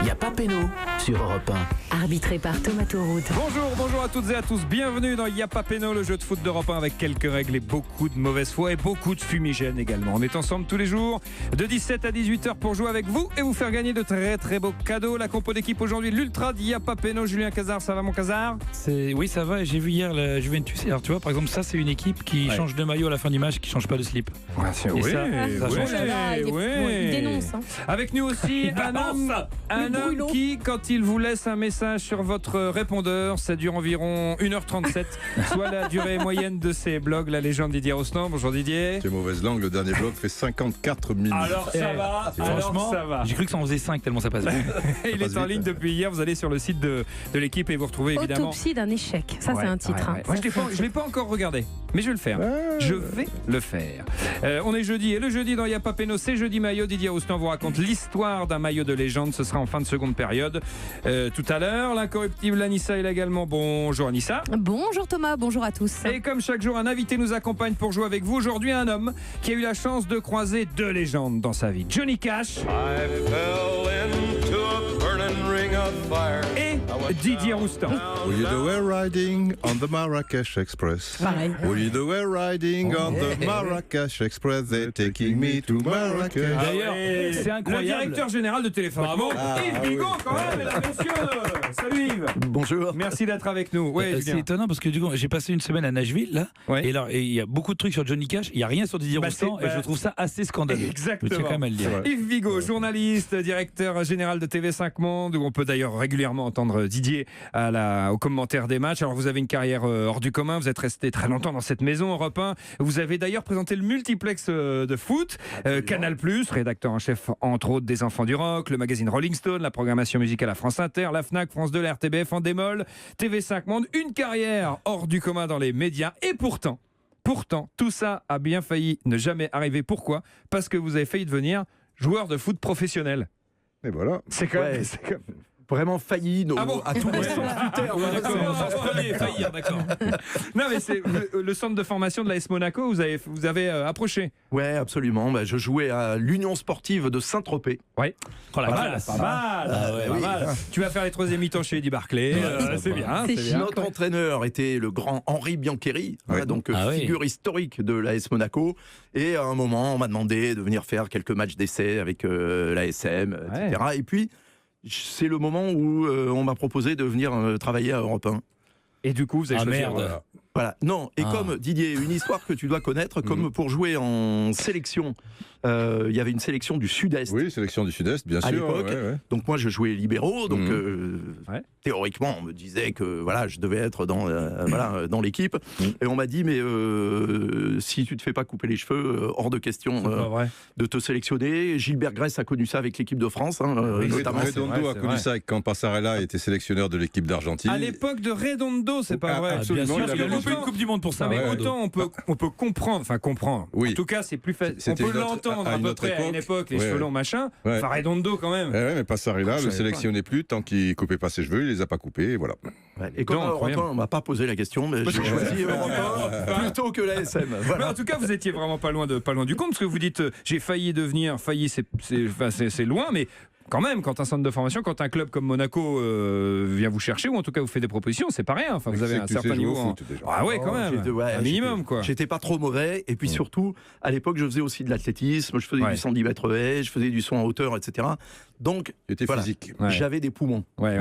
Y a pas péno sur Europe 1. Arbitré par Thomas Tauroud. Bonjour à toutes et à tous. Bienvenue dans Y a pas péno, le jeu de foot d'Europe 1 avec quelques règles et beaucoup de mauvaise foi et beaucoup de fumigène également. On est ensemble tous les jours de 17 à 18h pour jouer avec vous et vous faire gagner de très beaux cadeaux. La compo d'équipe aujourd'hui, l'Ultra d'Y a pas péno. Julien Cazard, ça va mon Cazard? Oui, ça va. J'ai vu hier la Juventus. Alors tu vois, par exemple, ça c'est une équipe qui change de maillot à la fin du match, qui change pas de slip. Ouais, Et ça change. Il dénonce. Avec nous aussi un homme qui, quand il vous laisse un message sur votre répondeur, ça dure environ 1h37, soit la durée moyenne de ses blogs, la légende Didier Rostand. Bonjour Didier. C'est mauvaise langue, le dernier blog fait 54 minutes. Alors ça va, Franchement, ça va. J'ai cru que ça en faisait 5 tellement ça passe vite. Il est en ligne depuis hier, vous allez sur le site de l'équipe et vous retrouvez évidemment... Autopsie d'un échec, ça c'est un titre. Moi je l'ai pas encore regardé, mais je vais le faire. Je vais le faire. On est jeudi et le jeudi dans Y a pas péno, c'est jeudi maillot. Didier Rostand vous raconte l'histoire d'un maillot de légende, ce sera en fin de seconde période. Tout à l'heure, l'incorruptible Anissa est là également. Bonjour Anissa. Bonjour Thomas, bonjour à tous. Et comme chaque jour, un invité nous accompagne pour jouer avec vous. Aujourd'hui, un homme qui a eu la chance de croiser deux légendes dans sa vie. Johnny Cash et Didier Rostand. We were riding on the Marrakech Express. Pareil. We were riding on the Marrakech Express. They're taking me to Marrakech. D'ailleurs, c'est Le incroyable. directeur général de Téléphone. Bravo. Yves Bigot quand même, mesdames, messieurs. Salut Yves. Bonjour. Merci d'être avec nous. Ouais, C'est étonnant parce que du coup, j'ai passé une semaine à Nashville là, Ouais. et il y a beaucoup de trucs sur Johnny Cash, il y a rien sur Didier Rostand, et je trouve ça assez scandaleux. Exactement. Je tiens quand même à le dire. Yves Bigot, journaliste, directeur général de TV5 Monde, où on peut d'ailleurs régulièrement entendre Didier au commentaire des matchs. Alors vous avez une carrière hors du commun, vous êtes resté très longtemps dans cette maison Europe 1. Vous avez d'ailleurs présenté le multiplex de foot, Canal+, rédacteur en chef entre autres des Enfants du Rock, le magazine Rolling Stone, la programmation musicale à France Inter, la Fnac, France 2, la RTBF en démol, TV5 Monde, une carrière hors du commun dans les médias. Et pourtant, tout ça a bien failli ne jamais arriver. Pourquoi ? Parce que vous avez failli devenir joueur de foot professionnel. Et voilà. C'est quand même... Vraiment failli à tous les sens du terme. D'accord. Non mais c'est le centre de formation de l'AS Monaco, vous avez approché. Ouais, absolument. Je jouais à l'Union sportive de Saint-Tropez. Ouais. Oh, la Pas classe. mal. Tu vas faire les troisième mi-temps chez Eddie Barclay. C'est bien. C'est C'est bien. Notre entraîneur était le grand Henri Biancheri, donc Ah oui. figure historique de l'AS Monaco. Et à un moment, on m'a demandé de venir faire quelques matchs d'essai avec l'ASM, etc. Et puis, c'est le moment où on m'a proposé de venir travailler à Europe 1. Et du coup, vous avez choisi. Merde. Voilà. Non, et comme Didier, une histoire que tu dois connaître, comme pour jouer en sélection, il y avait une sélection du Sud-Est. Oui, sélection du Sud-Est, bien sûr. À l'époque, donc moi je jouais libéraux, donc théoriquement on me disait que voilà je devais être dans l'équipe, et on m'a dit mais si tu te fais pas couper les cheveux, hors de question de te sélectionner. Gilbert Grèce a connu ça avec l'équipe de France, notamment. Redondo a connu ça quand Passarella était sélectionneur de l'équipe d'Argentine. À l'époque de Redondo, c'est pas vrai. Bien sûr, il parce avait qu'il a loupé joué. une Coupe du Monde pour ça. Non, mais Ouais. autant on peut comprendre. Oui. En tout cas, c'est plus facile. On C'était peut une autre- l'entendre à à une peu autre près à une époque, les Ouais. cheveux longs, machin. Ouais. Enfin, Redondo quand même. Mais Passarella Je le savais sélectionnait plus tant qu'il coupait pas ses cheveux, il les a pas coupés, et voilà. Et comme Non, Europe 1, incroyable. on m'a pas posé la question, mais j'ai choisi Europe 1 plutôt que l'ASM. Mais Voilà. en tout cas, vous étiez vraiment pas loin du compte, parce que vous dites j'ai failli devenir, c'est loin, mais quand même, quand un centre de formation, quand un club comme Monaco vient vous chercher, ou en tout cas vous fait des propositions, c'est pas rien. Enfin, vous Mais avez c'est un que tu certain sais jouer niveau. au foot, déjà. Ah ouais, quand même. Un minimum, quoi. J'étais pas trop mauvais, et puis surtout, à l'époque, je faisais aussi de l'athlétisme, je faisais Ouais. du 110 mètres haies, je faisais du saut en hauteur, etc. Donc, Il était voilà. physique. Ouais. J'avais des poumons. Ouais.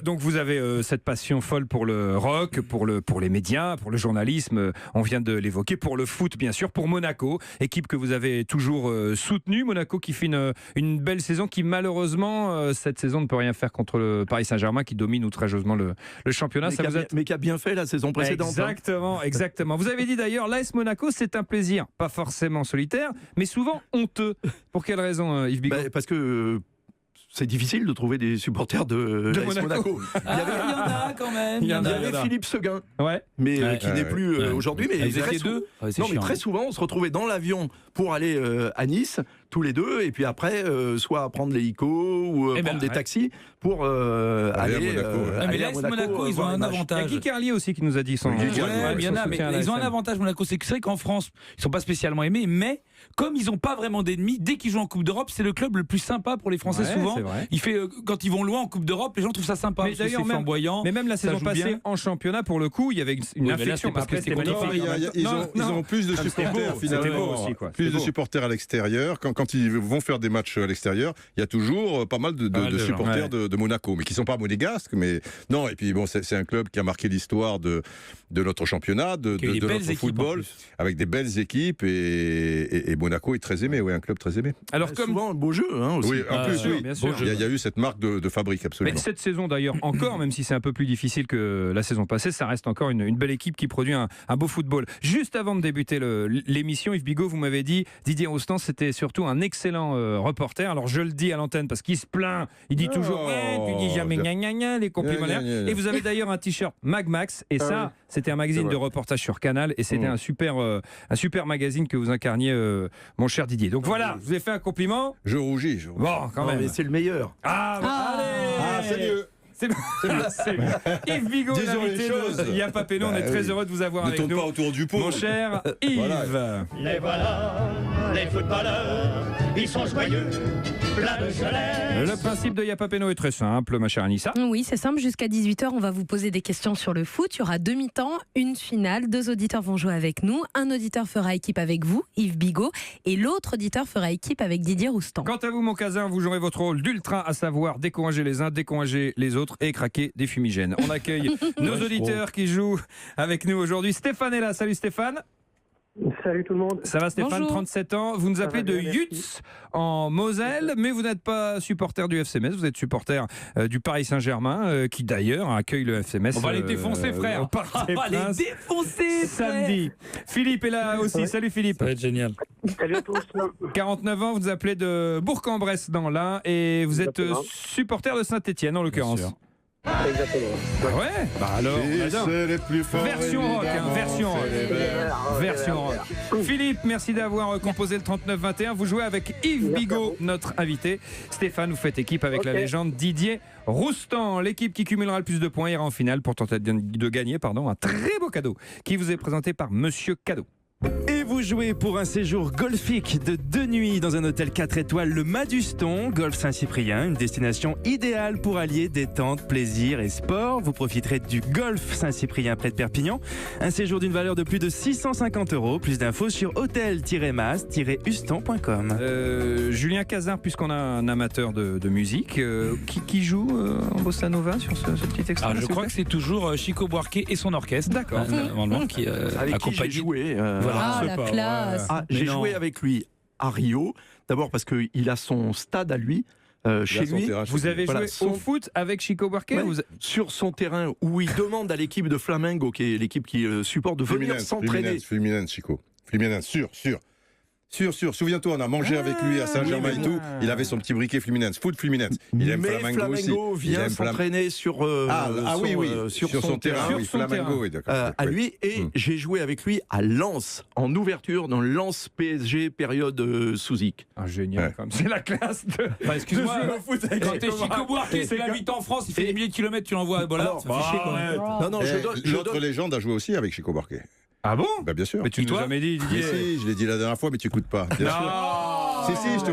Donc vous avez cette passion folle pour le rock, pour les médias, pour le journalisme, on vient de l'évoquer, pour le foot bien sûr, pour Monaco, équipe que vous avez toujours soutenue. Monaco qui fait une belle saison, qui malheureusement cette saison ne peut rien faire contre le Paris Saint-Germain qui domine outrageusement le championnat. Mais qui a bien fait la saison précédente. Exactement. Vous avez dit d'ailleurs, l'AS Monaco c'est un plaisir, pas forcément solitaire, mais souvent honteux. Pour quelle raison, Yves Bigot? Parce que c'est difficile de trouver des supporters de l'AS Monaco. Il y en a quand même. Il y en Il y a. avait Philippe Seguin, Ouais. mais Ouais. qui n'est plus aujourd'hui. Mais Vous très étiez sou- deux. Ouais, c'est Non, mais chiant. très souvent, on se retrouvait dans l'avion pour aller à Nice. tous les deux, et puis après, soit prendre l'hélico ou prendre des taxis pour aller mais là, Monaco, ils ont un avantage. Il y a Guy Carlier aussi qui nous a dit son. Ils ont un avantage, Monaco, c'est vrai qu'en France, ils sont pas spécialement aimés, mais comme ils n'ont pas vraiment d'ennemis, dès qu'ils jouent en Coupe d'Europe, c'est le club le plus sympa pour les Français souvent. Il fait quand ils vont loin en Coupe d'Europe, les gens trouvent ça sympa. Mais d'ailleurs, c'est flamboyant. Mais même la saison passée en championnat, pour le coup, il y avait une affection parce que c'était magnifique. Ils ont plus de supporters finalement. Plus de supporters à l'extérieur. Quand ils vont faire des matchs à l'extérieur, il y a toujours pas mal de supporters de Monaco, mais qui ne sont pas monégasques. Mais non, et puis bon, c'est un club qui a marqué l'histoire de notre championnat, de notre football, avec des belles équipes, et Monaco est très aimé, un club très aimé. Alors comme souvent un beau jeu aussi. Oui, en plus, bien sûr. Il y a eu cette marque de fabrique, absolument. Mais cette saison d'ailleurs encore, même si c'est un peu plus difficile que la saison passée, ça reste encore une belle équipe qui produit un beau football. Juste avant de débuter l'émission, Yves Bigot, vous m'avez dit, Didier Roustan, c'était surtout un excellent reporter. Alors je le dis à l'antenne parce qu'il se plaint, il dit toujours tu dis jamais gna gna gna, les compliments. Et vous avez d'ailleurs un t-shirt Mag Max, et ça, c'était un magazine de reportage sur Canal, et c'était un super magazine que vous incarniez, mon cher Didier. Donc voilà, je vous ai fait un compliment. Je rougis. Bon, quand même. Mais c'est le meilleur. Allez, c'est mieux. C'est mieux. Yves Bigot, l'invité de Yapa Peno, on est très heureux de vous avoir avec nous. Ne tourne pas autour du pot. Mon cher Yves. Les voilà, les footballeurs, ils sont joyeux, plein de soleil. Le principe de Yapa Peno est très simple, ma chère Anissa. Oui, c'est simple. Jusqu'à 18h, on va vous poser des questions sur le foot. Il y aura 2 mi-temps, une finale. 2 auditeurs vont jouer avec nous. Un auditeur fera équipe avec vous, Yves Bigot, et l'autre auditeur fera équipe avec Didier Roustan. Quant à vous, mon cousin, vous jouerez votre rôle d'ultra, à savoir décourager les uns, décourager les autres et craquer des fumigènes. On accueille nos auditeurs qui jouent avec nous aujourd'hui. Stéphane est là. Salut Stéphane. Salut tout le monde. Ça va Stéphane, Bonjour. 37 ans. Vous nous appelez de Yutz en Moselle, mais vous n'êtes pas supporter du FC Metz, vous êtes supporter du Paris Saint-Germain, qui d'ailleurs accueille le FC Metz. On va les défoncer, frère. On va les défoncer, samedi. Philippe est là aussi. Salut Philippe. Ça va être génial. Salut à tous. 49 ans, vous nous appelez de Bourg-en-Bresse dans l'Ain, et vous êtes supporter de Saint-Étienne en l'occurrence. Exactement. Ouais, bah alors, c'est les plus forts. version rock, version rock. Philippe, merci d'avoir composé le 39-21. Vous jouez avec Yves Bigot, notre invité. Stéphane, vous faites équipe avec la légende Didier Roustan. L'équipe qui cumulera le plus de points ira en finale pour tenter de gagner un très beau cadeau qui vous est présenté par Monsieur Cadeau. Et vous jouez pour un séjour golfique de 2 nuits dans un hôtel 4 étoiles, le Maduston, Golf Saint-Cyprien, une destination idéale pour allier détente, plaisir et sport. Vous profiterez du Golf Saint-Cyprien près de Perpignan. Un séjour d'une valeur de plus de 650 €. Plus d'infos sur hôtel-mas-uston.com. Julien Cazard, puisqu'on a un amateur de musique, qui joue en bossa nova sur ce petit extrait. Je crois que c'est toujours Chico Buarque et son orchestre. D'accord. Normalement, qui avec qui j'ai joué. La classe. J'ai joué avec lui à Rio, d'abord parce qu'il a son stade à lui. Chez lui, vous avez joué au foot avec Chico Buarque sur son terrain, où il demande à l'équipe de Flamengo, qui est l'équipe qui supporte, de venir s'entraîner. Fluminense, Chico. Fluminense, sûr. Souviens-toi, on a mangé avec lui à Saint-Germain et tout. Il avait son petit briquet Fluminense, foot Fluminense. Il aime Flamengo aussi. Vient s'entraîner sur son terrain. Flamengo, à lui, et j'ai joué avec lui à Lens, en ouverture dans Lens PSG période Souzik. Génial, c'est la classe de. Excuse-moi, quand t'es Chico Buarque, c'est la 8 en France, il fait des milliers de kilomètres, tu l'envoies à Bollard, ça fait chier quand même. L'autre légende a joué aussi avec Chico Buarque. Ah bon? Bah bien sûr. Mais tu ne l'as jamais dit, Didier. Si, je l'ai dit la dernière fois, mais tu n'écoutes pas. Bien sûr. Si, je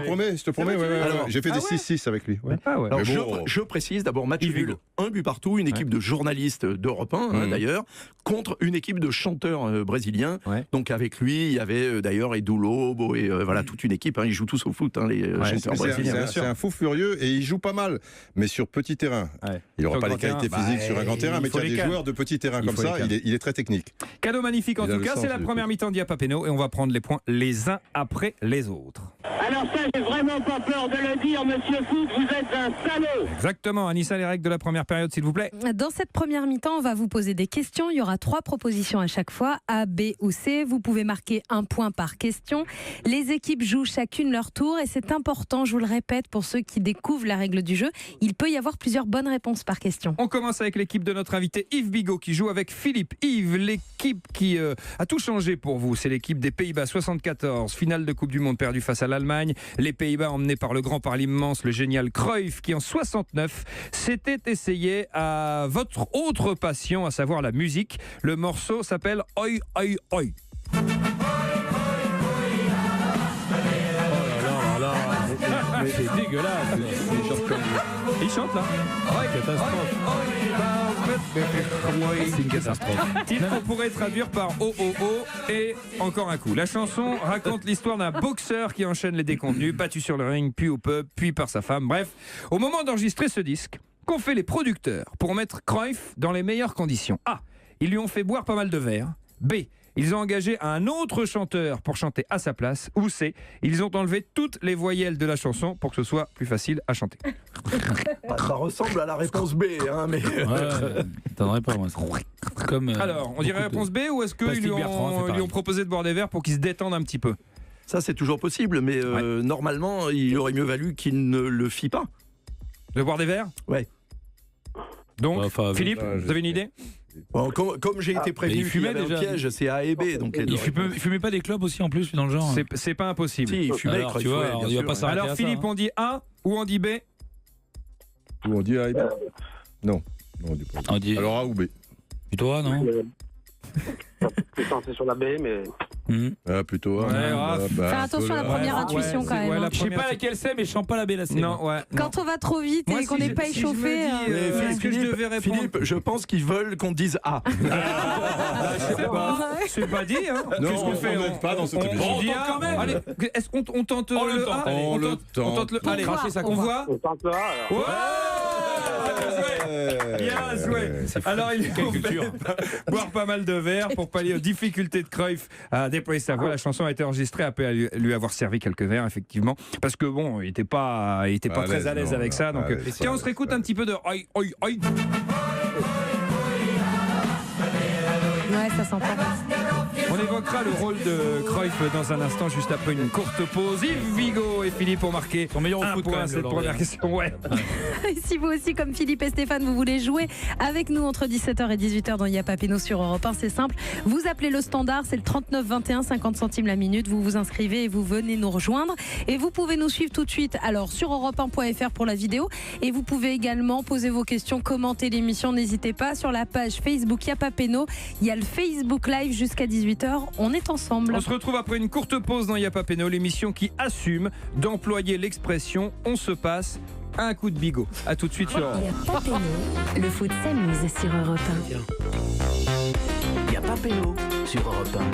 te promets. Alors, j'ai fait des 6-6 avec lui. Alors, je précise d'abord, match nul, 1 but partout, une équipe de journalistes d'Europe 1 d'ailleurs, contre une équipe de chanteurs brésiliens. Donc avec lui, il y avait d'ailleurs Edu Lobo et toute une équipe. Ils jouent tous au foot, les chanteurs brésiliens. C'est un fou furieux et il joue pas mal, mais sur petit terrain. Il n'aura pas les qualités physiques sur un grand terrain, mais il y a des joueurs de petit terrain comme ça, il est très technique. Cadeau magnifique en tout cas, c'est la première mi-temps d'Yapa Peno et on va prendre les points les uns après les autres. Alors ça, j'ai vraiment pas peur de le dire, monsieur Foot, vous êtes un salaud. Exactement. Anissa, les règles de la première période, s'il vous plaît. Dans cette première mi-temps, on va vous poser des questions. Il y aura 3 propositions à chaque fois, A, B ou C. Vous pouvez marquer 1 point par question. Les équipes jouent chacune leur tour et c'est important, je vous le répète, pour ceux qui découvrent la règle du jeu, il peut y avoir plusieurs bonnes réponses par question. On commence avec l'équipe de notre invité Yves Bigot qui joue avec Philippe. Yves, l'équipe qui a tout changé pour vous, c'est l'équipe des Pays-Bas 74, finale de Coupe du Monde perdue face à l'Allemagne. l'Allemagne. Les Pays-Bas emmenés par le grand, par l'immense, le génial Cruyff qui en 69 s'était essayé à votre autre passion, à savoir la musique. Le morceau s'appelle Oi Oi Oi. Mais c'est dégueulasse. Il chante là. Catastrophe. C'est une catastrophe. Titre qu'on pourrait traduire par oh oh oh et encore un coup. La chanson raconte l'histoire d'un boxeur qui enchaîne les déconvenus, battu sur le ring, puis au pub, puis par sa femme. Bref, au moment d'enregistrer ce disque, qu'ont fait les producteurs pour mettre Cruyff dans les meilleures conditions? A. Ils lui ont fait boire pas mal de verre. B. Ils ont engagé un autre chanteur pour chanter à sa place. Ou C. Ils ont enlevé toutes les voyelles de la chanson pour que ce soit plus facile à chanter. Ça ressemble à la réponse B, hein, mais... Ouais, t'en pas, moi. Comme, alors, on dirait réponse B ou est-ce qu'ils lui ont proposé de boire des verres pour qu'il se détende un petit peu? Ça, c'est toujours possible, mais normalement, il aurait mieux valu qu'il ne le fît pas. De boire des verres? Ouais. Donc, Philippe, vous avez une idée? Bon, comme j'ai été prévenu, il fumait déjà. Piège, c'est A et B. Donc il fumait pas des clopes aussi en plus dans le genre. C'est pas impossible. Si, il fumait. Alors, tu vois, il va pas s'arrêter. Alors Philippe, on dit A ou on dit B? Ou on dit A et B? Non, on dit pas. On dit... Alors A ou B? Plutôt A, non? C'est tenté sur la B, mais... Plutôt A. Fais attention à la première intuition quand même. Je sais pas laquelle c'est, mais je chante pas la B, la C. Non, ouais. Quand on va trop vite et qu'on n'est pas échauffé. Est-ce que je devais répondre? Philippe, je pense qu'ils veulent qu'on dise A. C'est pas dit, hein? Non, Qu'est-ce qu'on fait? on n'aide pas dans cette émission. On dit A quand même. Allez, est-ce qu'on tente le A? On tente le A. Allez, on voit. On tente le A, alors. Bien joué. Alors il faut boire pas mal de verre pour pallier aux difficultés de Cruyff à déployer sa voix. La chanson a été enregistrée après lui avoir servi quelques verres, effectivement, parce que bon, il était pas très à l'aise avec ça. Donc tiens, on se réécoute un petit peu de oi oi oi. Ouais, ça sent pas. On évoquera le rôle de Cruyff dans un instant, juste après une courte pause. Yves Bigot et Philippe ont marqué son meilleur un foot point à cette première question. Ouais. Si vous aussi, comme Philippe et Stéphane, vous voulez jouer avec nous entre 17h et 18h dans Y'a pas Péno sur Europe 1, c'est simple. Vous appelez le standard, c'est le 39 21, 50 centimes la minute. Vous vous inscrivez et vous venez nous rejoindre. Et vous pouvez nous suivre tout de suite alors sur europe1.fr pour la vidéo. Et vous pouvez également poser vos questions, commenter l'émission. N'hésitez pas sur la page Facebook Y'a pas Péno. Il y a le Facebook Live jusqu'à 18h. On est ensemble. On se retrouve après une courte pause dans Y'a pas Péno, l'émission qui assume d'employer l'expression on se passe un coup de bigot. A tout de suite sur Europe. Y'a pas Péno, le foot s'amuse sur Europe 1. Y'a pas Péno sur Europe 1.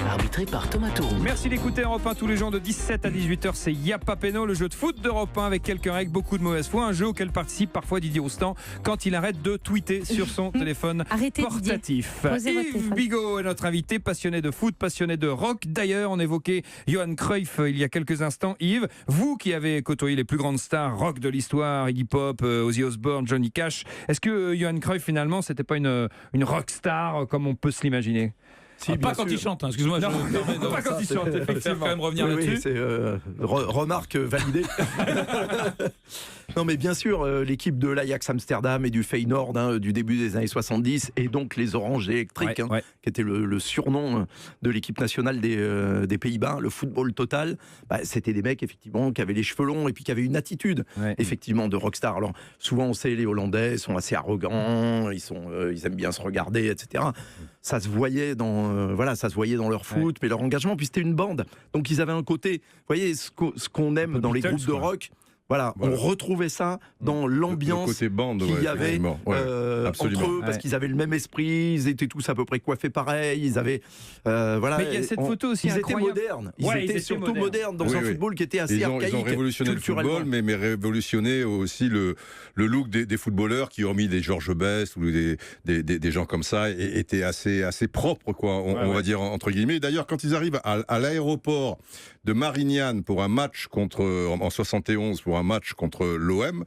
Arbitré par Thomas Tourou. Merci d'écouter Europe 1 tous les jours de 17 à 18h. C'est Y'a pas Péno, le jeu de foot d'Europe 1 avec quelques règles, beaucoup de mauvaise foi. Un jeu auquel participe parfois Didier Roustan quand il arrête de tweeter sur son téléphone portatif. Yves Bigot est notre invité, passionné de foot, passionné de rock. D'ailleurs, on évoquait Johan Cruyff il y a quelques instants. Yves, vous qui avez côtoyé les plus grandes stars rock de l'histoire, Iggy Pop, Ozzy Osbourne, Johnny Cash, est-ce que Johan Cruyff finalement c'était pas une rock star comme on peut se l'imaginer? Si, pas quand il chante, hein. Excuse-moi. Non, pas quand il chante, effectivement. Quand même revenir là-dessus. Oui, c'est remarque validée. Non, mais bien sûr, l'équipe de l'Ajax Amsterdam et du Feyenoord du début des années 70, et donc les Oranges électriques, qui était le surnom de l'équipe nationale des Pays-Bas, le football total, c'était des mecs, effectivement, qui avaient les cheveux longs et puis qui avaient une attitude, effectivement, de rockstar. Alors, souvent, on sait, les Hollandais sont assez arrogants, ils aiment bien se regarder, etc. Ça se voyait dans leur foot, mais leur engagement, puis c'était une bande. Donc ils avaient un côté, vous voyez, ce qu'on aime dans les groupes de rock. Voilà, on retrouvait ça dans l'ambiance qu'il y avait entre eux, parce qu'ils avaient le même esprit, ils étaient tous à peu près coiffés pareil, ils avaient... Mais il y a cette photo aussi incroyable. Ils étaient surtout modernes dans un football qui était assez archaïque. Ils ont révolutionné le football, mais révolutionné aussi le look des footballeurs qui, hormis des George Best ou des gens comme ça, étaient assez propres, quoi, on va dire, entre guillemets. D'ailleurs, quand ils arrivent à l'aéroport de Marignane pour un match en 71, pour pour un match contre l'OM.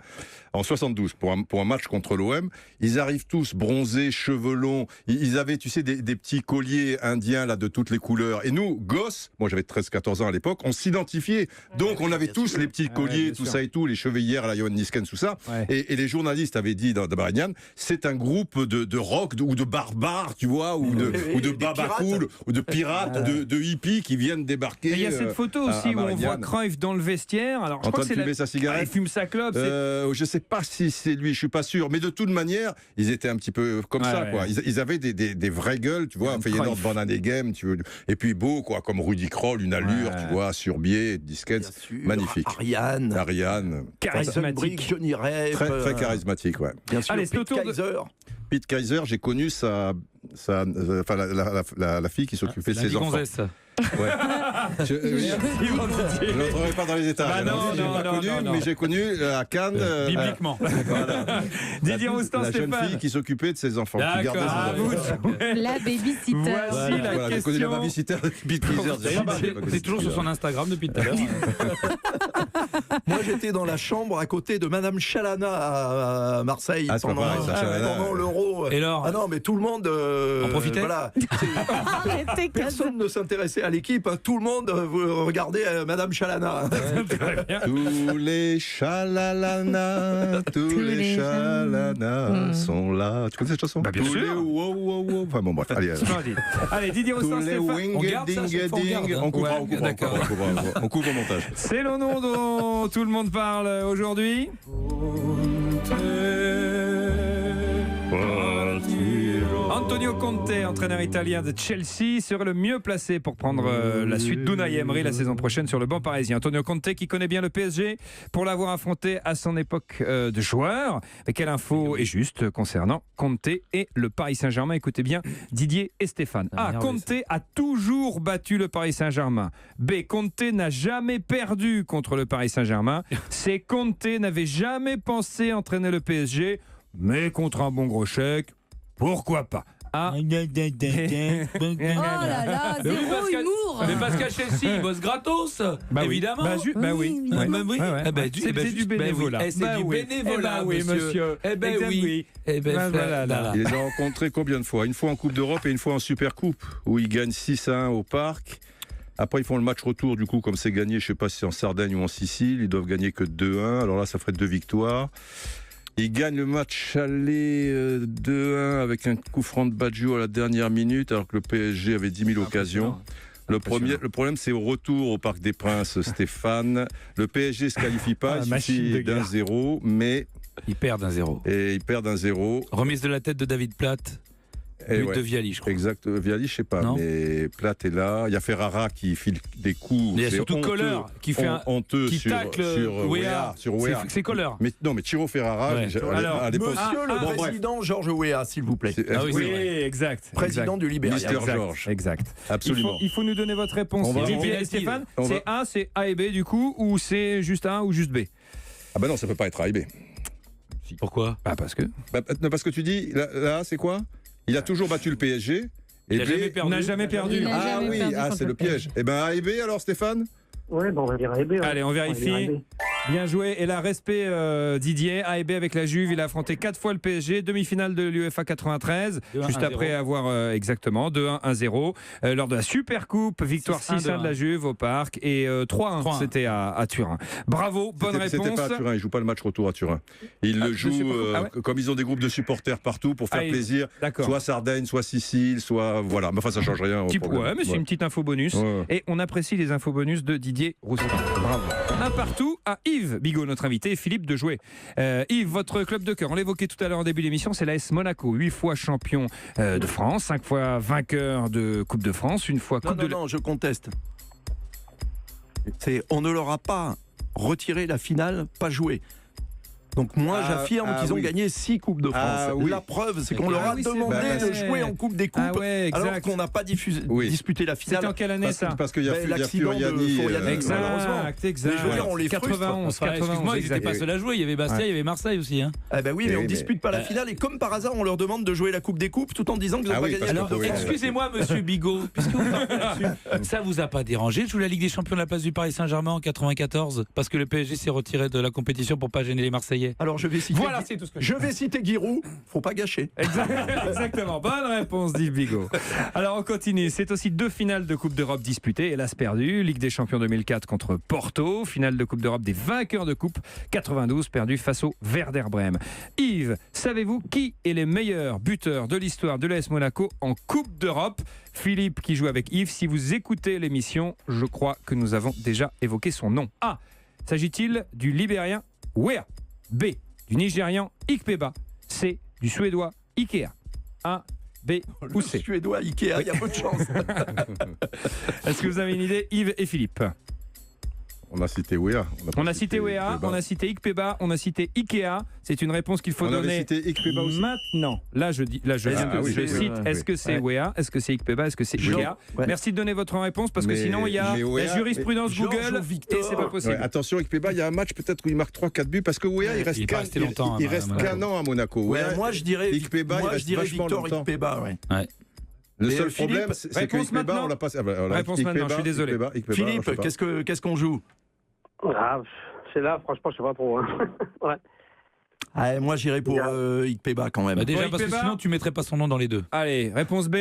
En 72, pour un match contre l'OM, ils arrivent tous bronzés, cheveux longs. Ils avaient, tu sais, des petits colliers indiens là de toutes les couleurs. Et nous, gosses, moi j'avais 13-14 ans à l'époque, on s'identifiait. Donc on avait tous les petits colliers, tout ça et tout, les chevalières à la Johan Niskens, tout ça. Ouais. Et les journalistes avaient dit dans Barignan, c'est un groupe de rock ou de barbares, tu vois, ou de babacool, ou de pirates, de hippies qui viennent débarquer. Il y a cette photo aussi où on voit Cruyff dans le vestiaire. Alors, en train de fumer sa cigarette. Il fume sa clope. Je sais pas si c'est lui, je suis pas sûr, mais de toute manière, ils étaient un petit peu comme ça, quoi. Ils avaient des vraies gueules, tu vois, Feyenoord, Van Hanegem, et puis beau, quoi, comme Rudy Kroll, une allure, tu vois, Surbier, Disquets, magnifique. Ariane, charismatique, Johnny Rep, très charismatique, ouais. Bien sûr. Allez, Pete Kaiser, j'ai connu la fille qui s'occupait de ses enfants. Ouais. Je ne rentrerai pas dans les détails. Mais j'ai connu à Cannes. Bibliquement. Voilà. Didier Roustan, la jeune fille qui s'occupait de ses enfants. Qui gardait ses enfants. La babysitter. Voici la question. J'ai connu la babysitter de Pete Kaiser. C'est toujours sur son Instagram depuis tout à l'heure. Moi, j'étais dans la chambre à côté de Madame Chalana à Marseille pendant l'Euro. Et alors ? Ah non, mais tout le monde en profitait. Voilà. Personne ne s'intéressait à l'équipe. Tout le monde regardait Madame Chalana. Tous les Chalalana, tous les Chalana sont là. Tu connais cette chanson ? Bien sûr. Enfin bon, bref. Allez, Didier Roustan, Stéphane. On coupe au montage. C'est le nom dont tout le monde parle aujourd'hui. Antonio Conte, entraîneur italien de Chelsea, serait le mieux placé pour prendre la suite d'Unai Emery la saison prochaine sur le banc parisien. Antonio Conte qui connaît bien le PSG pour l'avoir affronté à son époque de joueur. Mais quelle info est juste concernant Conte et le Paris Saint-Germain? Écoutez bien Didier et Stéphane. A. Conte a toujours battu le Paris Saint-Germain. B. Conte n'a jamais perdu contre le Paris Saint-Germain. C. Conte n'avait jamais pensé entraîner le PSG, mais contre un bon gros chèque, pourquoi pas? Ah. Oh là là, zéro humour. Mais parce qu'à Chelsea, il bosse gratos, évidemment. Oui. C'est du bénévolat. C'est du bénévolat, monsieur. Eh ben oui. Il les a rencontrés combien de fois? Une fois en Coupe d'Europe et une fois en Supercoupe, où ils gagnent 6-1 au Parc. Après, ils font le match retour, du coup, comme c'est gagné, je ne sais pas si c'est en Sardaigne ou en Sicile, ils doivent gagner que 2-1. Alors là, ça ferait 2 victoires. Ils gagnent le match aller 2-1 avec un coup franc de Baggio à la dernière minute, alors que le PSG avait 10 000 occasions. Le problème, c'est au retour au Parc des Princes, Stéphane. Le PSG ne se qualifie pas, il suffit d'un 0, mais... Ils perdent un 0. Et ils perdent un 0. Remise de la tête de David Platt. But de Viali, je crois. Exact, Viali, je sais pas, mais Platt est là. Il y a Ferrara qui file des coups. Il y a surtout Kohler qui fait un honteux qui sur Weah. C'est Kohler. Mais non, mais Ciro Ferrara. Alors, à l'époque, monsieur le président Georges Weah, s'il vous plaît. Oui, exact. Président du Libéria. Mister Georges. Exact. Absolument. Il faut nous donner votre réponse. Et Stéphane, c'est A, c'est A et B du coup, ou c'est juste A ou juste B? Ah ben non, ça peut pas être A et B. Pourquoi? Parce que. Parce que tu dis, là, c'est quoi? Il a toujours battu le PSG. Il n'a jamais perdu. Ah oui, c'est le piège. Eh ben A et B alors, Stéphane? Oui, on va dire A et B. Allez, on vérifie. Bien joué. Et là, respect Didier. A et B avec la Juve. Il a affronté 4 fois le PSG. Demi-finale de l'UEFA 93. Juste après avoir exactement 2-1, 1-0. Lors de la Supercoupe, victoire 6-1 de la Juve au Parc. Et 3-1, c'était à Turin. Bravo, bonne réponse. C'était pas à Turin. Ils ne jouent pas le match retour à Turin. Ils le jouent comme ils ont des groupes de supporters partout pour faire plaisir. Soit Sardaigne, soit Sicile, soit. Voilà. Mais enfin, ça ne change rien. Mais c'est une petite info bonus. Et on apprécie les infos bonus de Didier Roustan. Bravo. Un partout à Yves Bigot, notre invité, et Philippe de Jouer. Yves, votre club de cœur, on l'évoquait tout à l'heure en début d'émission, c'est l'AS Monaco, 8 fois champion de France, 5 fois vainqueur de Coupe de France, une fois Coupe Non, je conteste. On ne leur a pas retiré la finale, pas joué. Donc moi j'affirme qu'ils ont gagné 6 Coupes de France. La preuve, c'est qu'on leur a demandé de jouer en Coupe des Coupes alors qu'on n'a pas disputé la finale. C'était en quelle année ça? Parce qu'il y a l'accident de Furiani. Exact. Je veux dire, on les 91. Excuse-moi, ils n'étaient pas seuls à jouer. Il y avait Bastia, il y avait Marseille aussi. Oui, mais on dispute pas la finale et comme par hasard, on leur demande de jouer la Coupe des Coupes tout en disant qu'ils n'ont pas gagné. Alors, excusez-moi, monsieur Bigot, puisque vous partez là-dessus, ça vous a pas dérangé de jouer la Ligue des Champions de la place du Paris Saint-Germain en 94 parce que le PSG s'est retiré de la compétition pour pas gêner les Marseillais? Alors je vais citer Giroud, faut pas gâcher. Exactement, bonne réponse d'Yves Bigot. Alors on continue, c'est aussi 2 finales de Coupe d'Europe disputées, hélas perdues. Ligue des Champions 2004 contre Porto, finale de Coupe d'Europe des vainqueurs de Coupe 92 perdu face au Werder Brême. Yves, savez-vous qui est les meilleurs buteurs de l'histoire de l'AS Monaco en Coupe d'Europe? Philippe qui joue avec Yves, si vous écoutez l'émission, je crois que nous avons déjà évoqué son nom. A. S'agit-il du Libérien Weah? B. Du Nigérian Ikpeba? C. Du Suédois Ikea? A, B ou C? Suédois Ikea, il y a peu de chance. Est-ce que vous avez une idée, Yves et Philippe? On a cité Weah. On a cité Weah, on a cité Ikpeba, on a cité Ikea. C'est une réponse qu'il faut donner. On avait cité Ikpeba aussi. Maintenant. Là, je cite. Est-ce que c'est Weah? Est-ce que c'est Ikpeba? Est-ce que c'est Ikea? Merci de donner votre réponse parce que sinon il y a la jurisprudence Google et c'est pas possible. Attention, Ikpeba, il y a un match peut-être où il marque 3-4 buts parce que Weah, il reste qu'un an à Monaco. Moi, je dirais Ikpeba, Victor Ikpeba. Le seul problème, c'est que Ikpeba, on l'a pas. Réponse maintenant, je suis désolé. Philippe, qu'est-ce qu'on joue? C'est là, franchement, je sais pas trop. Moi, j'irais pour Ikpeba quand même. Déjà, parce que sinon, tu mettrais pas son nom dans les deux. Allez, réponse B.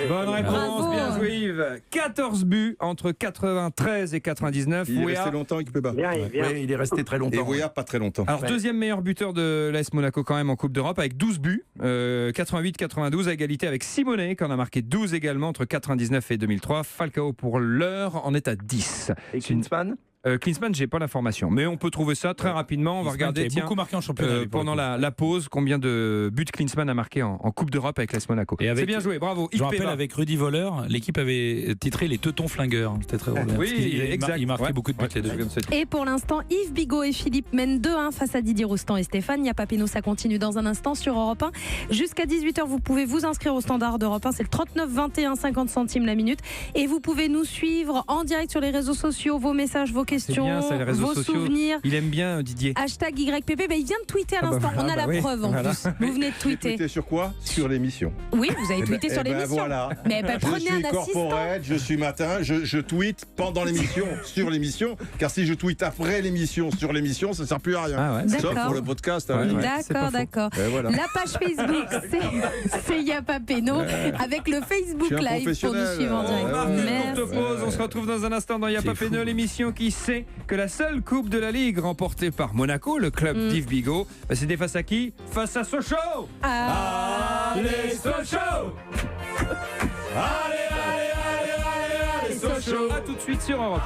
Bonne réponse, bien joué Yves. 14 buts entre 93 et 99. Il est resté longtemps Ikpeba. Il est resté très longtemps. Et Weah, pas très longtemps. Alors, deuxième meilleur buteur de l'AS Monaco quand même en Coupe d'Europe avec 12 buts. 88-92 à égalité avec Simonet qui en a marqué 12 également entre 99 et 2003. Falcao pour l'heure en est à 10. Et Klinsmann? Klinsmann, j'ai pas l'information, mais on peut trouver ça très rapidement. On va regarder beaucoup marqué en championnat pendant la pause combien de buts Klinsmann a marqué en Coupe d'Europe avec l'AS Monaco. C'est bien joué, bravo. Je me rappelle avec Rudy Voleur, l'équipe avait titré les Teutons flingueurs. C'était très drôle. Oui, exact. Il marquait beaucoup de buts les deux. Et pour l'instant, Yves Bigot et Philippe mènent 2-1 face à Didier Roustan et Stéphane. Yapa Péno, ça continue dans un instant sur Europe 1. Jusqu'à 18h, vous pouvez vous inscrire au standard d'Europe 1. C'est le 39 21 50 centimes la minute. Et vous pouvez nous suivre en direct sur les réseaux sociaux, vos messages, vos questions. Vos souvenirs. Il aime bien Didier. Hashtag YPP, il vient de tweeter à l'instant. On a la preuve en plus. Vous venez de tweeter. Tweeté sur quoi? Sur l'émission. Oui, vous avez tweeté sur l'émission. Voilà. Mais prenez un assistant. Je suis corporate, je suis matin, je tweete pendant l'émission, sur l'émission, car si je tweete après l'émission, sur l'émission, ça ne sert plus à rien. Sauf pour le podcast. D'accord. Voilà. La page Facebook, c'est Yapa Péno, avec le Facebook Live pour nous suivre en direct. On se retrouve dans un instant dans Yapa Péno, l'émission qui sait que la seule coupe de la Ligue remportée par Monaco, le club d'Yves Bigot, c'était face à qui? Face à Sochaux. Allez Sochaux. Allez Sochaux. A tout de suite sur Europe.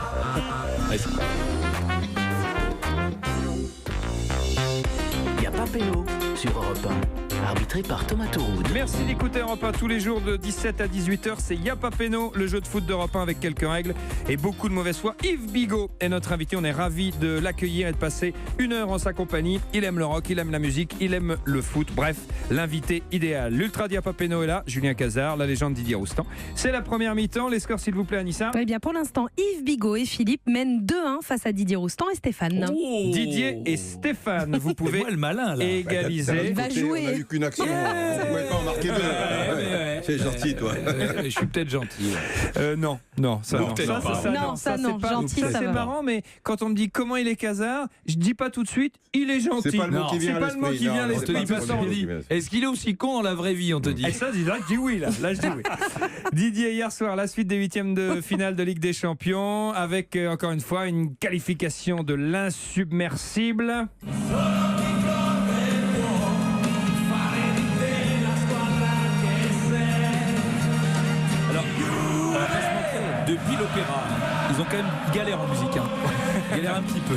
Yapa Péno sur Europe 1. Arbitré par Thomas Touroud. Merci d'écouter Europe 1 tous les jours de 17 à 18h. C'est Yapa Péno, le jeu de foot d'Europe 1 avec quelques règles et beaucoup de mauvaise foi. Yves Bigot est notre invité. On est ravis de l'accueillir et de passer une heure en sa compagnie. Il aime le rock, il aime la musique, il aime le foot. Bref, l'invité idéal. L'Ultra Yapa Péno est là. Julien Cazard, la légende Didier Roustan. C'est la première mi-temps. Les scores, s'il vous plaît, Anissa. Eh bien, pour l'instant, Yves Bigot et Philippe mènent 2-1 face à Didier Roustan et Stéphane. Didier et Stéphane, vous pouvez le malin, là. égaliser. Il va jouer. On n'a eu qu'une action. On ne pouvait pas en marquer deux. C'est gentil, toi. Je suis peut-être gentil. Non, ça non. Ça non, gentil, ça c'est va. marrant, mais quand on me dit comment il est Cazard, je dis pas tout de suite, il est gentil. C'est pas le mot qui vient à l'esprit. On te dit pas ça, on dit. Est-ce qu'il est aussi con dans la vraie vie, on te dit. Et ça, là, je dis oui. Là, je dis oui. Didier, hier soir, la suite des huitièmes de finale de Ligue des Champions, avec encore une fois une qualification de l'insubmersible. Depuis l'opéra, ils ont quand même galère en musique. Galère un petit peu.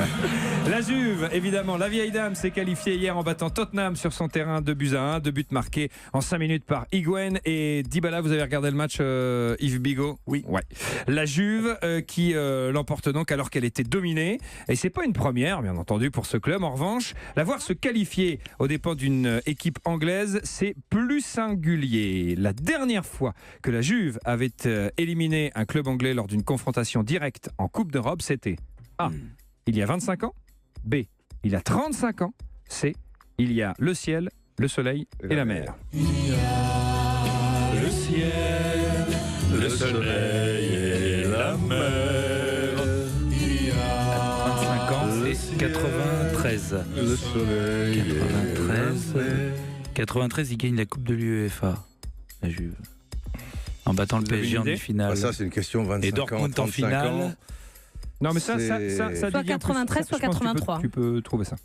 La Juve, évidemment, la vieille dame s'est qualifiée hier en battant Tottenham sur son terrain 2-1, 2 buts marqués en 5 minutes par Higuaín et Dybala. Vous avez regardé le match, Yves Bigot? Oui. Ouais. La Juve qui l'emporte donc alors qu'elle était dominée. Et c'est pas une première, bien entendu, pour ce club. En revanche, la voir se qualifier aux dépens d'une équipe anglaise, c'est plus singulier. La dernière fois que la Juve avait éliminé un club anglais lors d'une confrontation directe en Coupe d'Europe, c'était A. Il y a 25 ans. B. Il y a 35 ans. C. Il y a le ciel, le soleil et la mer. Il y a le ciel, le soleil et la mer. Il y a 25 ans, c'est 93. Le soleil 93, il gagne la Coupe de l'UEFA, la Juve. En battant le PSG en demi-finale. Ça, c'est une question 25 et Dortmund en finale. ans. Non, mais ça soit 93, soit 83. Tu peux trouver ça.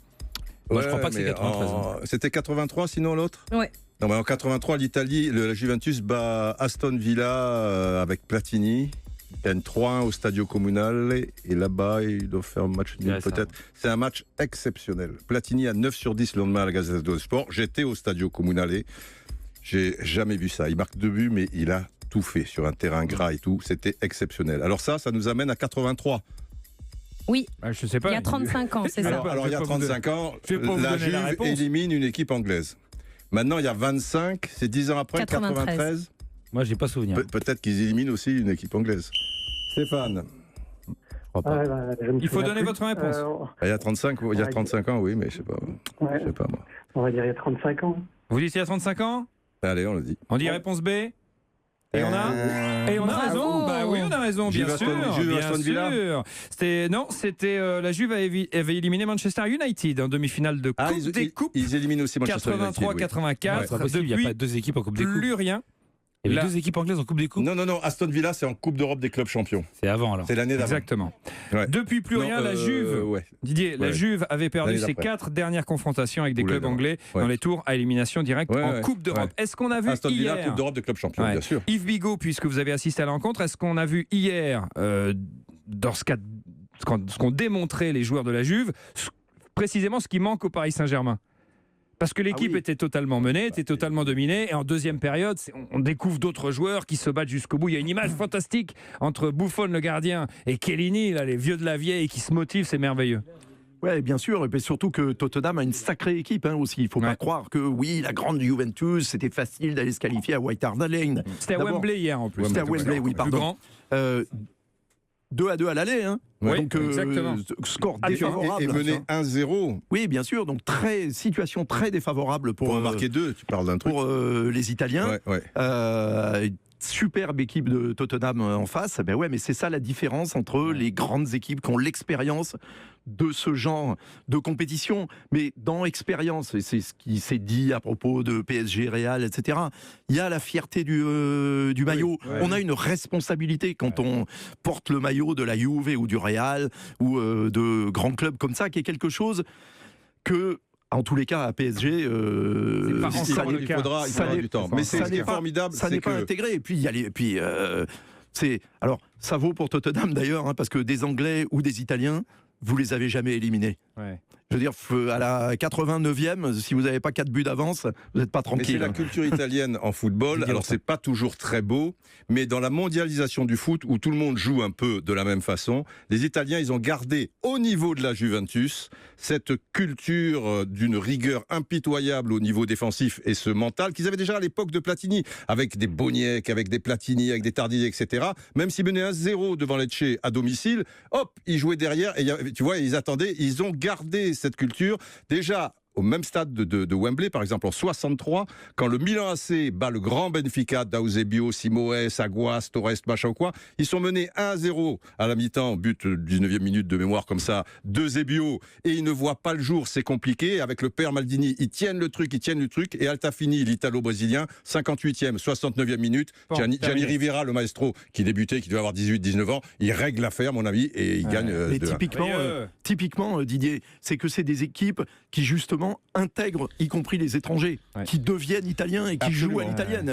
Moi, je crois pas que c'est 93. C'était 83, sinon l'autre? Ouais. Non, mais en 83, l'Italie, la Juventus bat Aston Villa avec Platini. Il gagne 3-1 au Stadio Comunale. Et là-bas, ils doivent faire un match nul peut-être. C'est un match exceptionnel. Platini a 9 sur 10 le lendemain à la Gazette dello Sport. J'étais au Stadio Comunale. J'ai jamais vu ça. Il marque 2 buts, mais il a tout fait sur un terrain gras et tout. C'était exceptionnel. Alors ça nous amène à 83. Oui, je sais pas. Il y a 35 ans, c'est ça. Alors il y a 35 ans, la Juve élimine une équipe anglaise. Maintenant, il y a 25, c'est 10 ans après, 93. Moi, j'ai pas souvenir. Peut-être qu'ils éliminent aussi une équipe anglaise. Stéphane. Il faut donner votre réponse. Il y a 35 ans, oui, mais je sais pas. Je sais pas moi. On va dire il y a 35 ans. Vous dites il y a 35 ans? Allez, on le dit. On dit réponse B. Et on a raison. Bah oui, on a raison, bien sûr. C'était la Juve avait éliminé Manchester United en demi-finale de Coupe des Coupes. Ils éliminent aussi Manchester United. 83-84. Il n'y a pas 2 équipes en Coupe des Coupes. Plus rien. Il y avait 2 équipes anglaises en Coupe des Coupes. Non, Aston Villa, c'est en Coupe d'Europe des clubs champions. C'est avant alors. C'est l'année d'avant. Exactement. Ouais. Depuis plus rien, la Juve. Didier, la Juve avait perdu ses 4 dernières confrontations avec des clubs anglais dans les tours à élimination directe en Coupe d'Europe. Est-ce qu'on a vu Aston Villa, hier Coupe d'Europe des clubs champions, bien sûr. Yves Bigot, puisque vous avez assisté à la rencontre, est-ce qu'on a vu hier, dans ce qu'ont démontré les joueurs de la Juve, précisément ce qui manque au Paris Saint-Germain? Parce que l'équipe était totalement menée, était totalement dominée. Et en deuxième période, on découvre d'autres joueurs qui se battent jusqu'au bout. Il y a une image fantastique entre Buffon, le gardien, et Chiellini, là, les vieux de la vieille, qui se motivent. C'est merveilleux. Oui, bien sûr. Et puis surtout que Tottenham a une sacrée équipe aussi. Il ne faut pas croire que, la grande Juventus, c'était facile d'aller se qualifier à White Hart Lane. C'était à Wembley hier, en plus. C'était à Wembley, oui, pardon. 2-2 à l'aller, donc exactement. Score défavorable. Et mené 1-0. Oui, bien sûr. Donc situation très défavorable pour marquer 2. Tu parles d'un truc. Pour les Italiens. Superbe équipe de Tottenham en face. Mais c'est ça la différence entre les grandes équipes qui ont l'expérience de ce genre de compétition. Mais dans l'expérience, et c'est ce qui s'est dit à propos de PSG, Real, etc., il y a la fierté du maillot. On a une responsabilité quand on porte le maillot de la Juve ou du Real ou de grands clubs comme ça, qui est quelque chose que... En tous les cas, à PSG, il faudra du temps. Mais c'est formidable. Ça n'est pas intégré. Et puis, alors, ça vaut pour Tottenham d'ailleurs, parce que des Anglais ou des Italiens, vous les avez jamais éliminés. Je veux dire, à la 89e, si vous n'avez pas 4 buts d'avance, vous n'êtes pas tranquille. Mais c'est la culture italienne en football. Alors, c'est pas toujours très beau, mais dans la mondialisation du foot, où tout le monde joue un peu de la même façon, les Italiens, ils ont gardé au niveau de la Juventus cette culture d'une rigueur impitoyable au niveau défensif et ce mental qu'ils avaient déjà à l'époque de Platini, avec des Boniek, avec des Platini, avec des Tardier, etc. Même s'ils menaient 1-0 devant Lecce à domicile, hop, ils jouaient derrière et tu vois, ils attendaient, ils ont gardé cette culture déjà au même stade de Wembley, par exemple en 63, quand le Milan AC bat le grand Benfica d'Eusebio, Simoes, Aguas, Torres, machin ou quoi, ils sont menés 1-0 à la mi-temps, but 19e minute de mémoire comme ça, d'Eusebio, et ils ne voient pas le jour, c'est compliqué, avec le père Maldini, ils tiennent le truc, et Altafini, l'Italo-Brésilien, 58e, 69e minute, Gianni Rivera, le maestro, qui débutait, qui devait avoir 18-19 ans, il règle l'affaire, mon ami, et il gagne. Mais typiquement, Didier, c'est que c'est des équipes qui justement maintenant intègre y compris les étrangers qui deviennent italiens et qui jouent à l'italienne.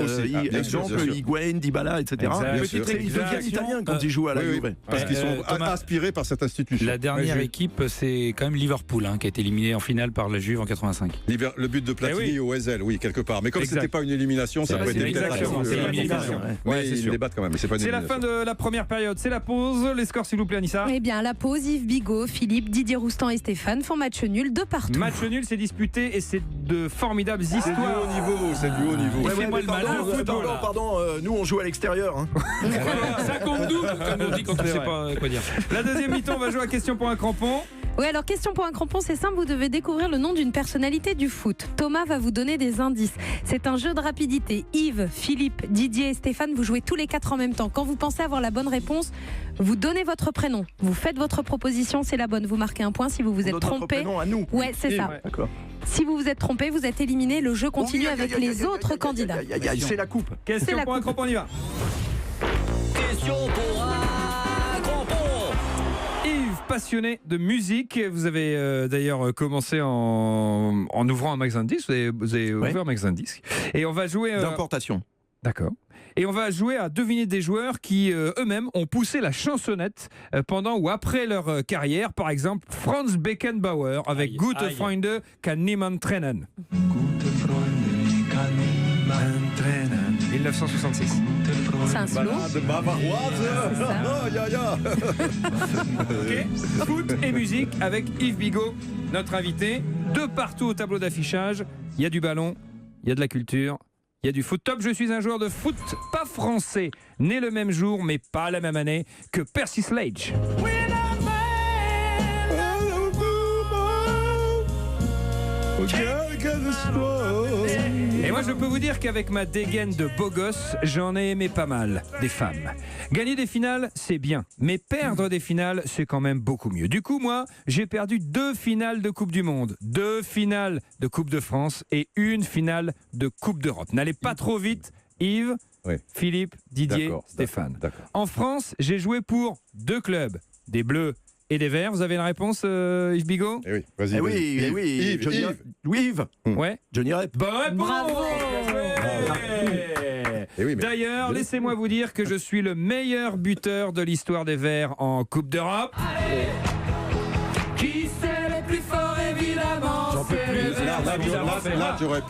Exemple, Higuaín, Dybala, etc. Ils deviennent italiens quand ils jouent à la Juve. Parce qu'ils sont aspirés par cette institution. La dernière équipe, c'est quand même Liverpool qui a été éliminé en finale par la Juve en 85. Le but de Platini au Wesel, oui, quelque part. Mais comme c'était pas une élimination, ça peut être exactement. C'est l'élimination. Ils les battent quand même, mais c'est pas une élimination. C'est la fin de la première période, c'est la pause. Les scores, s'il vous plaît, Anissa. Eh bien, la pause, Yves Bigot, Philippe, Didier Roustan et Stéphane font match nul de partout. Match nul, c'est disputé et c'est de formidables histoires. C'est du haut niveau. Pardon, nous on joue à l'extérieur. Ça compte double, comme on dit quand on ne sait pas quoi dire. La deuxième mi-temps, on va jouer à question pour un crampon. Oui, alors question pour un crampon, c'est simple, vous devez découvrir le nom d'une personnalité du foot. Thomas va vous donner des indices. C'est un jeu de rapidité. Yves, Philippe, Didier et Stéphane, vous jouez tous les 4 en même temps. Quand vous pensez avoir la bonne réponse, vous donnez votre prénom. Vous faites votre proposition, c'est la bonne. Vous marquez un point si vous vous êtes trompé. Notre prénom à nous. Ouais, c'est ça. D'accord. Si vous vous êtes trompé, vous êtes éliminé. Le jeu continue avec les autres candidats. C'est la coupe. Question pour un crampon, on y va. Question pour un crampon. Yves, passionné de musique, vous avez d'ailleurs commencé en ouvrant un magasin de disques. Vous avez ouvert un magasin de disques. Et on va jouer d'importation. D'accord. Et on va jouer à deviner des joueurs qui eux-mêmes ont poussé la chansonnette pendant ou après leur carrière. Par exemple, Franz Beckenbauer avec Gute Freunde kann niemand trennen. 1966. C'est un slow. De bavaroise. Ok. Foot et musique avec Yves Bigot, notre invité. De partout au tableau d'affichage, il y a du ballon, il y a de la culture. Il y a du foot top. Je suis un joueur de foot pas français, né le même jour mais pas la même année que Percy Sledge. Et moi je peux vous dire qu'avec ma dégaine de beau gosse, j'en ai aimé pas mal des femmes. Gagner des finales, c'est bien, mais perdre des finales, c'est quand même beaucoup mieux. Du coup, moi, j'ai perdu 2 finales de Coupe du Monde, 2 finales de Coupe de France et 1 finale de Coupe d'Europe. N'allez pas trop vite, Yves, Philippe, Didier, Stéphane. En France, j'ai joué pour 2 clubs, des Bleus et des Verts. Vous avez la réponse, Yves Bigot? Eh oui, vas-y. Yves. Ouais. Johnny Rep. Bonne réponse. D'ailleurs, laissez-moi vous dire que je suis le meilleur buteur de l'histoire des Verts en Coupe d'Europe. Qui c'est le plus fort, évidemment? J'en peux plus. Là, tu aurais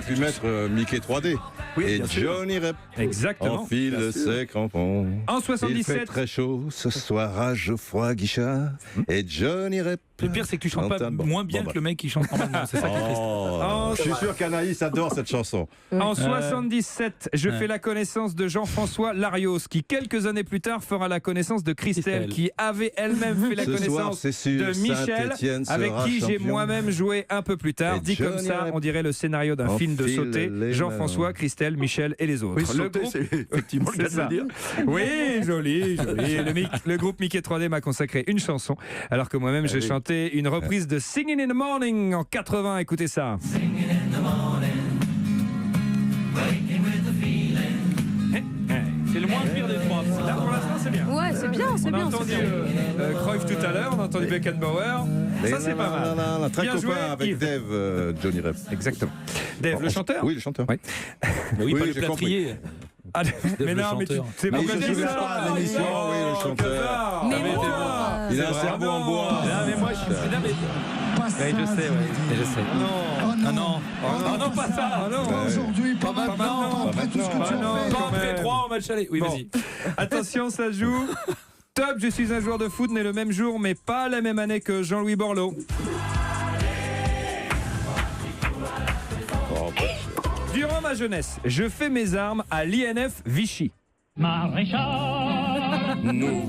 pu mettre Mickey 3D. Et Johnny Rep. Exactement. Enfile ses crampons. En 77. Il fait très chaud ce soir à Geoffroy Guichard. Et Johnny Rep. Le pire, c'est que tu chantes pas moins bien que le mec qui chante normalement. C'est ça qui est triste. Je suis sûr qu'Anaïs adore cette chanson. En 77, je fais la connaissance de Jean-François Larios, qui quelques années plus tard fera la connaissance de Christelle, qui avait elle-même fait la connaissance de Michel, avec qui j'ai moi-même joué un peu plus tard. Dit comme ça, on dirait le scénario d'un film de sauté. Jean-François, Christelle, Michel et les autres. Oui, le groupe, c'est effectivement le cas de le dire. Oui, joli. Le groupe Mickey 3D m'a consacré une chanson, alors que moi-même j'ai chanté une reprise de Singing in the Morning en 80. Écoutez ça. Singing in the morning, waking with the feeling. C'est le moins pire des 3. Là, pour l'instant, c'est bien. Ouais, c'est bien, c'est bien. On a entendu Cruyff tout à l'heure, on a entendu Beckenbauer. Ça, c'est pas mal. Très copain avec Dave, Johnny Rep. Exactement. Dave, le chanteur? Oui, le chanteur. Oui, pas le plâtrier. Ah, mais non, mais c'est pourquoi tu dis ça à l'émission? Oui, le chanteur. Il a un cerveau en bois. Non, mais moi, je suis. Je sais. Non, pas ça. Aujourd'hui, pas maintenant. Après tout ce que tu as fait. Pas après 3 en match aller. Oui, vas-y. Attention, ça joue. Top, je suis un joueur de foot né le même jour, mais pas la même année que Jean-Louis Borloo. Durant ma jeunesse, je fais mes armes à l'INF Vichy. Nous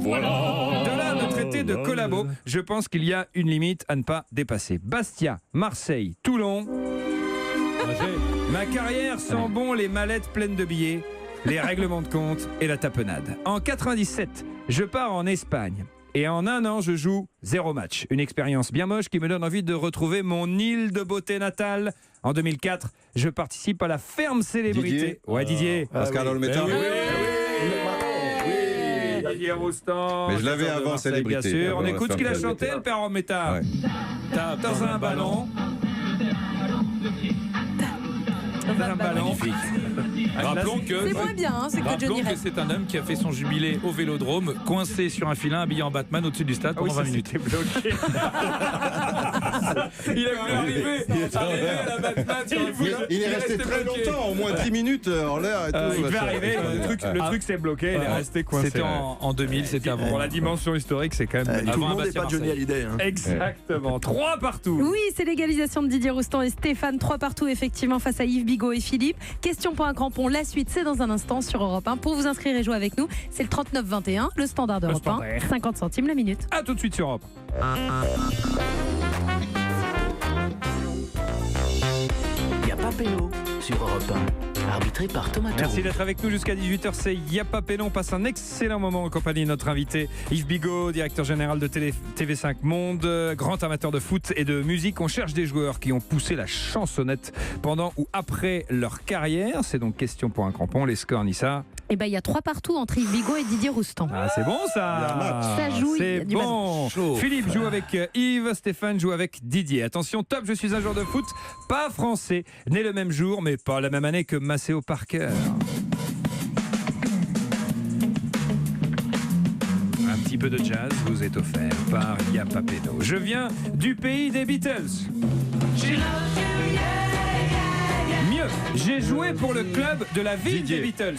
voilà. De là à me traiter de collabo, je pense qu'il y a une limite à ne pas dépasser. Bastia, Marseille, Toulon. Ma carrière sent bon les mallettes pleines de billets, les règlements de compte et la tapenade. En 97, je pars en Espagne. Et en 1 an, je joue 0 match. Une expérience bien moche qui me donne envie de retrouver mon île de beauté natale. En 2004, je participe à la ferme célébrité. Didier. Ouais, Didier. Pascal Olmeta. Didier Roustan. Mais je l'avais avant célébrité. Bien sûr. On écoute ce qu'il a chanté, le père Olmeta. Dans un ballon. même ballon. Magnifique. Rappelons que C'est moins bien, hein, c'est que Johnny Rep. c'est un homme qui a fait son jubilé au Vélodrome, coincé sur un filin, habillé en Batman au-dessus du stade pendant 20 minutes. Bloqué. Il a voulu arriver à la Batman sur un filin. Il est resté très longtemps, au moins 10 minutes en l'air et tout. Il devait arriver, le truc s'est bloqué, il est resté coincé. C'était en 2000, c'était avant. Pour la dimension historique, c'est quand même... Tout le monde n'est pas Johnny Hallyday. Hein. Exactement, 3 partout. Oui, c'est l'égalisation de Didier Roustan et Stéphane, 3 partout effectivement face à Yves Bigot et Philippe. Question pour un crampon, la suite c'est dans un instant sur Europe 1. Pour vous inscrire et jouer avec nous, c'est le 39-21, le standard d'Europe 1, 50 centimes la minute. A tout de suite sur Europe. Y'a pas péno sur Europe 1. Arbitré par Thomas Tour. Merci d'être avec nous jusqu'à 18h, c'est Y'a pas péno. On passe un excellent moment en compagnie de notre invité Yves Bigot, directeur général de TV5 Monde, grand amateur de foot et de musique. On cherche des joueurs qui ont poussé la chansonnette pendant ou après leur carrière. C'est donc question pour un crampon. Les scores, Nissa? Eh ben, il y a 3 partout entre Yves Bigot et Didier Roustan. Ah, c'est bon ça. Ça joue. C'est bon. Philippe joue avec Yves, Stéphane joue avec Didier. Attention, top, je suis un joueur de foot, pas français, né le même jour, mais pas la même année que Maceo Parker. Un petit peu de jazz vous est offert par Y'a pas péno. Je viens du pays des Beatles. Mieux, j'ai joué pour le club de la ville des Beatles.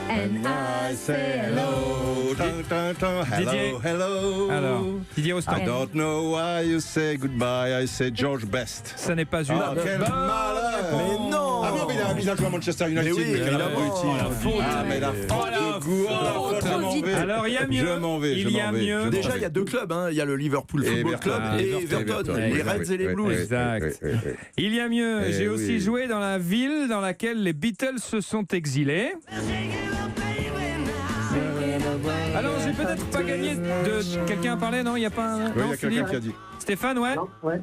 And I say hello. Hello, hello. Alors, Didier Roustan. I don't know why you say goodbye, I say George Best. Ça n'est pas une. Ah, quel malheur. Mais non. Ah mais il a joué à Manchester United. Mais oui, mais évidemment. mais la faute de goût. Je m'en vais. Alors il y a mieux. Je m'en vais. Il y a mieux. Déjà, il y a 2 clubs. Il y a le Liverpool Football Club et Everton. Les Reds et les Blues. Exact. Il y a mieux. J'ai aussi joué dans la ville dans laquelle les Beatles se sont exilés. Alors, j'ai peut-être pas gagné de... Quelqu'un a parlé, non? Il n'y a pas un... Oui, il y a quelqu'un qui a dit. Stéphane, ouais? Non, ouais.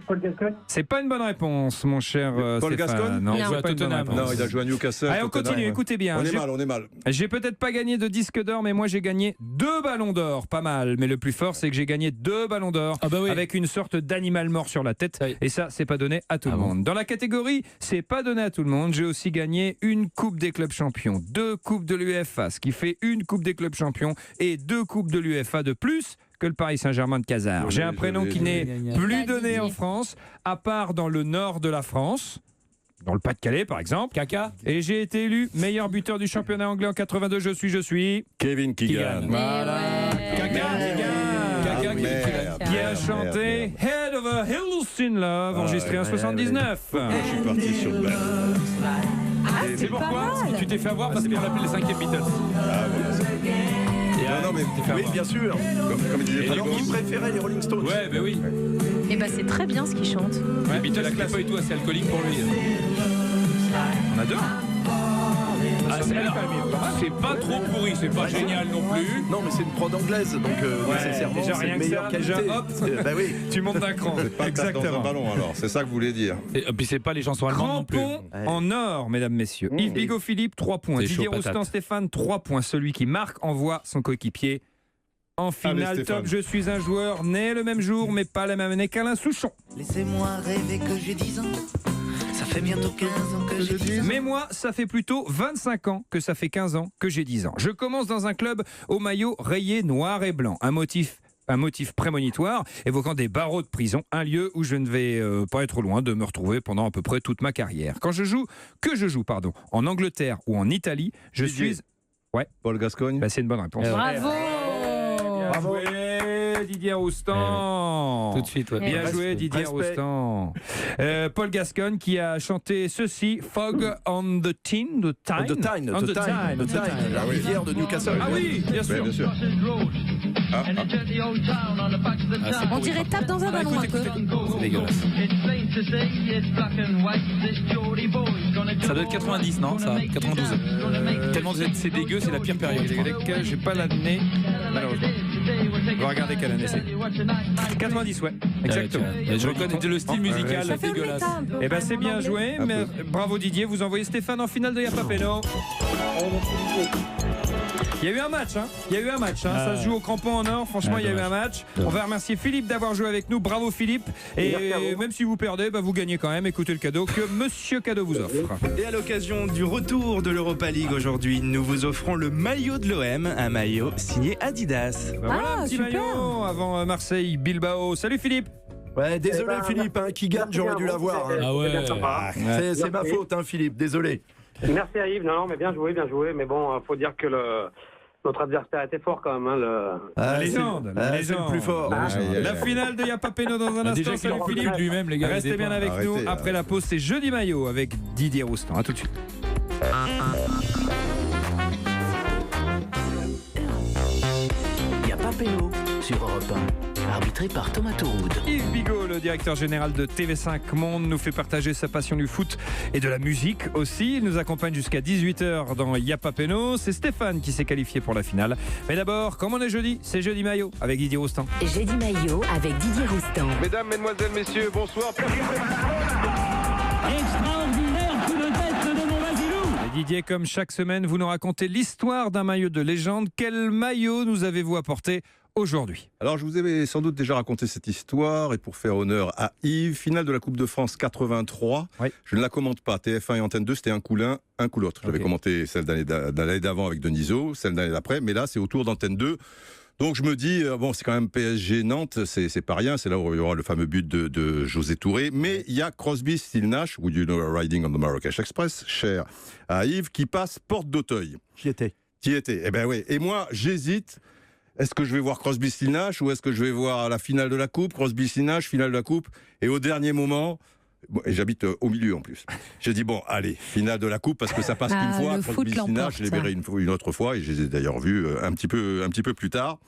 Paul Gascogne. C'est pas une bonne réponse, mon cher Paul Stéphane. Gascogne? Non, Il joue c'est à pas une bonne Tottenham. réponse. Non, il a joué à Newcastle. Allez, on continue, écoutez bien. On est mal. J'ai peut-être pas gagné de disque d'or, mais moi j'ai gagné 2 ballons d'or, pas mal. Mais le plus fort, c'est que j'ai gagné 2 ballons d'or avec une sorte d'animal mort sur la tête. Et ça, c'est pas donné à tout le monde. Dans la catégorie, c'est pas donné à tout le monde. J'ai aussi gagné une coupe des clubs champions, 2 coupes de l'UEFA, ce qui fait une coupe des clubs champions et 2 coupes de l'UEFA de plus que le Paris Saint-Germain de Cazard. J'ai un prénom qui n'est plus donné en France, à part dans le nord de la France. Dans le Pas-de-Calais, par exemple. Caca. Et j'ai été élu meilleur buteur du championnat anglais en 82. Je suis. Kevin Keegan. Voilà. Caca qui a chanté Head Over Heels in Love, enregistré en 79. Je suis parti sur Bell. C'est pourquoi tu t'es fait avoir parce qu'on l'appelait les 5e Beatles. Non, mais oui, bien sûr. Comme il disait, Alors qu'il préférait les Rolling Stones. Ouais, bah oui. Et bah c'est très bien ce qu'il chante. Les Beatles, c'est pas du tout assez alcoolique pour lui. On a 2. C'est pas trop pourri, c'est pas génial non plus. Non, mais c'est une prod anglaise, donc nécessairement déjà c'est rien de que meilleure ça, qualité. déjà, hop. Bah oui. Tu montes d'un cran. pas dans un ballon alors, c'est ça que vous voulez dire. Et puis c'est pas les chansons allemandes non plus. Crampon en or, mesdames, messieurs. Yves Bigot Philippe, 3 points. C'est Didier chaud, Roustan patate. Stéphane, 3 points. Celui qui marque envoie son coéquipier en finale. Stéphane. Top, je suis un joueur né le même jour, mais pas la même année qu'Alain Souchon. Laissez-moi rêver que j'ai 10 ans. Ça fait bientôt 15 ans que j'ai 10 ans. Mais moi, ça fait plutôt 25 ans que ça fait 15 ans que j'ai 10 ans. Je commence dans un club au maillot rayé noir et blanc. Un motif prémonitoire évoquant des barreaux de prison, un lieu où je ne vais pas être loin de me retrouver pendant à peu près toute ma carrière. Quand je joue en Angleterre ou en Italie, je suis... Ouais. Paul Gascogne. Bah, c'est une bonne réponse. Bravo. Bien joué, Didier Roustan. Tout de suite, ouais. Bien joué, Didier Roustan. Paul Gascogne qui a chanté ceci, Fog on the Tyne. La rivière de Newcastle. Ah oui, bien sûr. Bien sûr. On dirait tape dans un ballon un peu. C'est dégueulasse. Ça doit être 90, non ça 92. Tellement c'est dégueu, c'est la pire période. J'ai pas l'année, malheureusement. On va regarder quelle année c'est. 90, ouais. Exactement. Je reconnais le style musical, Ça fait le dégueulasse. méta un peu. Eh ben c'est bien joué. Mais bravo Didier, vous envoyez Stéphane en finale de Y'a pas péno. Il y a eu un match, hein. Ça se joue au crampon en or. Franchement, il y a eu un match. On va remercier Philippe d'avoir joué avec nous. Bravo Philippe. Et même si vous perdez, vous gagnez quand même. Écoutez le cadeau que Monsieur Cadeau vous offre. Et à l'occasion du retour de l'Europa League aujourd'hui, nous vous offrons le maillot de l'OM, un maillot signé Adidas. Voilà un petit maillot avant Marseille, Bilbao. Salut Philippe. Ouais, désolé Philippe, qui gagne, j'aurais dû l'avoir. Ah ouais. C'est ma faute, Philippe, désolé. Merci à Yves, non, mais bien joué, mais bon, faut dire que notre adversaire était fort quand même. La légende, c'est le plus fort. La finale de Yapapeno dans un instant. Salut Philippe lui-même, les gars. Restez bien avec nous. Après la pause, c'est Jeudi Maillot avec Didier Roustan. À tout de suite. Yapapeno sur Europe 1, arbitré par Thomas Touroud. Yves Bigot, le directeur général de TV5 Monde, nous fait partager sa passion du foot et de la musique aussi. Il nous accompagne jusqu'à 18h dans Yapapeno. C'est Stéphane qui s'est qualifié pour la finale. Mais d'abord, comme on est jeudi, c'est Jeudi Maillot avec Didier Roustan. Jeudi Maillot avec Didier Roustan. Mesdames, mesdemoiselles, messieurs, bonsoir. Extraordinaire coup de tête de mon Vasilou. Et Didier, comme chaque semaine, vous nous racontez l'histoire d'un maillot de légende. Quel maillot nous avez-vous apporté aujourd'hui? Alors, je vous avais sans doute déjà raconté cette histoire, et pour faire honneur à Yves, finale de la Coupe de France 83, je ne la commente pas. TF1 et Antenne 2, c'était un coup l'un, un coup l'autre. J'avais commenté celle d'année d'avant avec Denisot, celle d'année d'après, mais là, c'est au tour d'Antenne 2. Donc je me dis, bon, c'est quand même PSG Nantes, c'est pas rien, c'est là où il y aura le fameux but de José Touré, mais il y a Crosby, Still Nash, Would You Know Riding on the Marrakech Express, cher à Yves, qui passe porte d'Auteuil. J'y étais. Eh ben oui, et moi j'hésite. Est-ce que je vais voir Crosby, Still Nash ou est-ce que je vais voir la finale de la Coupe, Crosby, Still Nash, finale de la Coupe, et au dernier moment... Et j'habite au milieu en plus. J'ai dit, bon, allez, finale de la Coupe, parce que ça passe qu'une fois. Crosby, Still Nash, je les verrai une autre fois, et je les ai d'ailleurs vus un petit peu plus tard.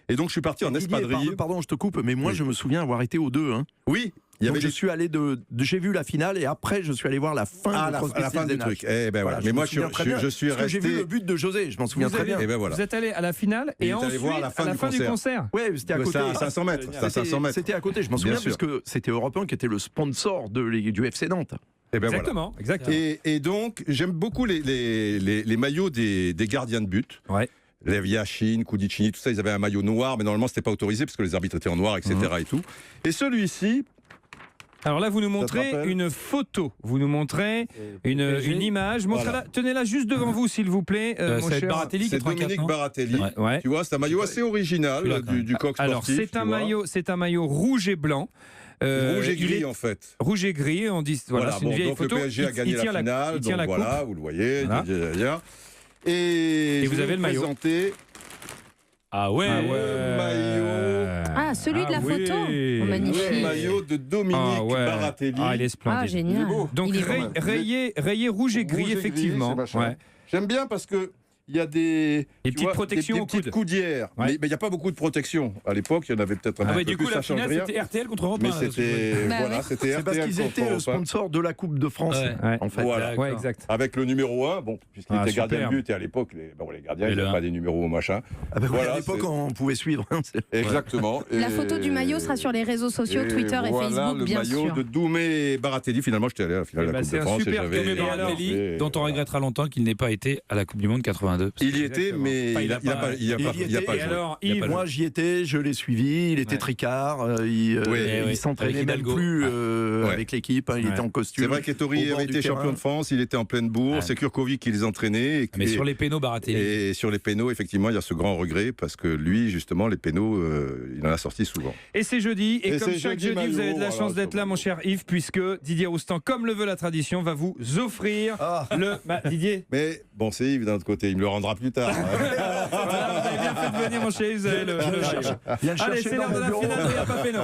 Et donc je suis parti en espadrille. Pardon, je te coupe, mais moi je me souviens avoir été aux deux. Oui. Donc je suis allé j'ai vu la finale et après je suis allé voir la fin de la fin du truc. Eh ben voilà. Mais moi je suis resté. J'ai vu le but de José, je m'en souviens très bien. Vous êtes allé à la finale et ensuite voir à la fin du concert. Ouais, c'était à côté. À 500 mètres. C'était à côté. Je m'en souviens parce que c'était Europe 1 qui était le sponsor du FC Nantes. Exactement. Et donc j'aime beaucoup les maillots des gardiens de but. Ouais. Lev Yashin, Kudicini, tout ça, ils avaient un maillot noir, mais normalement c'était pas autorisé parce que les arbitres étaient en noir, etc. Et tout. Et celui-ci. Alors là, vous nous montrez une photo, vous nous montrez une image. Tenez-la juste devant vous, s'il vous plaît. C'est Baratelli, c'est Dominique Baratelli. Ouais. Tu vois, c'est un maillot assez original du coq sportif. Alors c'est un maillot rouge et blanc. Rouge et gris en fait. Rouge et gris, on dit voilà, c'est une vieille donc photo. Le PSG a gagné la finale, donc voilà, vous le voyez. Voilà. Et vous avez le maillot. Ah ouais, maillot. Ah, celui de la photo. Oh, magnifique. Le maillot de Dominique Baratelli. Ah, il est splendide. Ah, génial. Il est beau. Donc rayé rouge et gris, effectivement. J'aime bien parce que il y a des petites protections des petites coudières. Mais il n'y a pas beaucoup de protection. À l'époque, il y en avait peut-être un peu plus. Du coup, la finale, c'était RTL contre Europe 1. Mais c'était RTL. C'est parce qu'ils étaient le sponsor de la Coupe de France, en fait. Voilà, exact. Avec le numéro 1, puisqu'il était gardien de but, et à l'époque, les gardiens, ils n'avaient pas des numéros machin. À l'époque, on pouvait suivre. Exactement. La photo du maillot sera sur les réseaux sociaux, Twitter et Facebook, bien sûr. Le maillot de Doumé Baratelli. Finalement, j'étais allé à la finale de la Coupe de France. C'est un super Doumé Baratelli, dont on regrettera longtemps qu'il n'ait pas été à la Coupe du Monde 82. Il y était, mais il n'a pas joué. Moi, j'y étais, je l'ai suivi, il était tricard, il s'entraînait même plus avec l'équipe, il était en costume. C'est vrai qu'Ettori avait été champion de France, il était en pleine bourre, c'est Kurkovic qui les entraînait. Mais sur les pénaux, Baratelli. Et sur les pénaux, effectivement, il y a ce grand regret, parce que lui, justement, les pénaux, il en a sorti souvent. Et c'est jeudi, et comme chaque jeudi, vous avez de la chance d'être là, mon cher Yves, puisque Didier Roustan, comme le veut la tradition, va vous offrir le... Didier. Mais bon, c'est Yves d'un autre côté, il me le rendra plus tard. Voilà, vous avez bien fait de venir, mon cher Yves, vous avez le Allez, c'est l'heure de la finale de Yapapeno.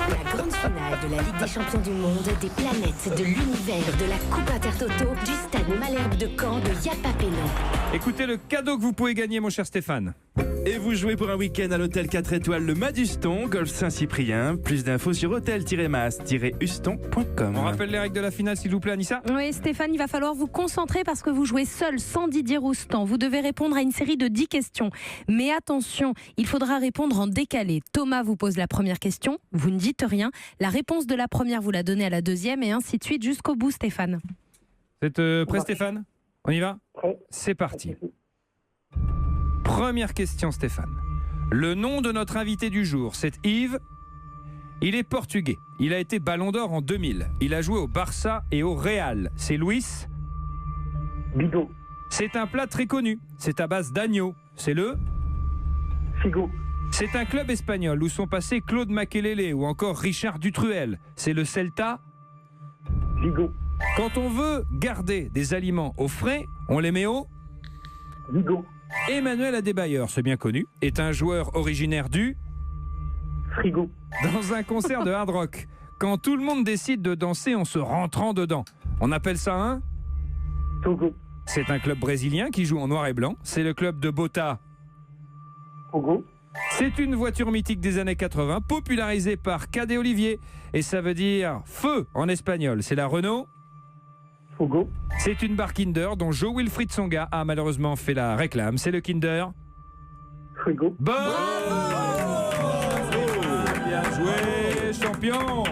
La grande finale de la Ligue des Champions du Monde, des planètes, de l'univers, de la Coupe Intertoto, du stade Malherbe de Caen, de Yapapeno. Écoutez le cadeau que vous pouvez gagner, mon cher Stéphane. Et vous jouez pour un week-end à l'hôtel 4 étoiles Le Maduston, Golfe Saint-Cyprien. Plus d'infos sur hôtel-mas-uston.com. On rappelle les règles de la finale, s'il vous plaît, Anissa. Oui, Stéphane, il va falloir vous concentrer parce que vous jouez seul, sans Didier Roustan. Vous devez répondre à une série de 10 questions. Mais attention, il faudra répondre en décalé. Thomas vous pose la première question, vous ne dites rien. La réponse de la première, vous la donnez à la deuxième et ainsi de suite jusqu'au bout, Stéphane. Vous êtes prêt, Stéphane? On y va? C'est parti. Première question, Stéphane. Le nom de notre invité du jour, c'est Yves. Il est portugais. Il a été Ballon d'Or en 2000. Il a joué au Barça et au Real. C'est Luis Figo. C'est un plat très connu. C'est à base d'agneau. C'est le Figo. C'est un club espagnol où sont passés Claude Makelele ou encore Richard Dutruel. C'est le Celta Vigo. Quand on veut garder des aliments au frais, on les met au Vigo. Emmanuel Adebayor, c'est bien connu, est un joueur originaire du Frigo. Dans un concert de hard rock, quand tout le monde décide de danser en se rentrant dedans, on appelle ça un Togo. C'est un club brésilien qui joue en noir et blanc. C'est le club de Bota Togo. C'est une voiture mythique des années 80, popularisée par Cadet Olivier. Et ça veut dire feu en espagnol. C'est la Renault Fogo. C'est une barre Kinder dont Joe Wilfried Tsonga a malheureusement fait la réclame. C'est le Kinder Frigo. Bon, bien joué, champion.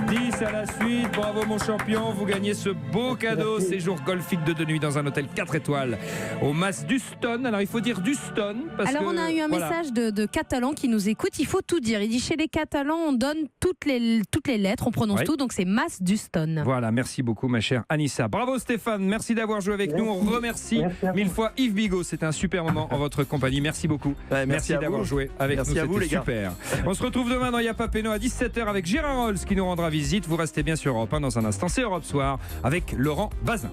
10 à la suite, bravo mon champion, vous gagnez ce beau cadeau, séjour golfique de 2 nuits dans un hôtel 4 étoiles au Mas d'Houston. Alors il faut dire d'Houston parce Alors que, on a eu un message de Catalans qui nous écoute, il faut tout dire. Il dit chez les Catalans on donne toutes les lettres, on prononce tout, donc c'est Mas d'Houston. Voilà, merci beaucoup ma chère Anissa. Bravo Stéphane, merci d'avoir joué avec nous, on remercie mille fois Yves Bigot, c'était un super moment en votre compagnie, merci beaucoup. Merci d'avoir joué avec nous, c'était super. On se retrouve demain dans Y'a pas Péno à 17h avec Gérard Rolls qui nous rendra visite. Vous restez bien sur Europe 1 dans un instant, c'est Europe Soir avec Laurent Bazin.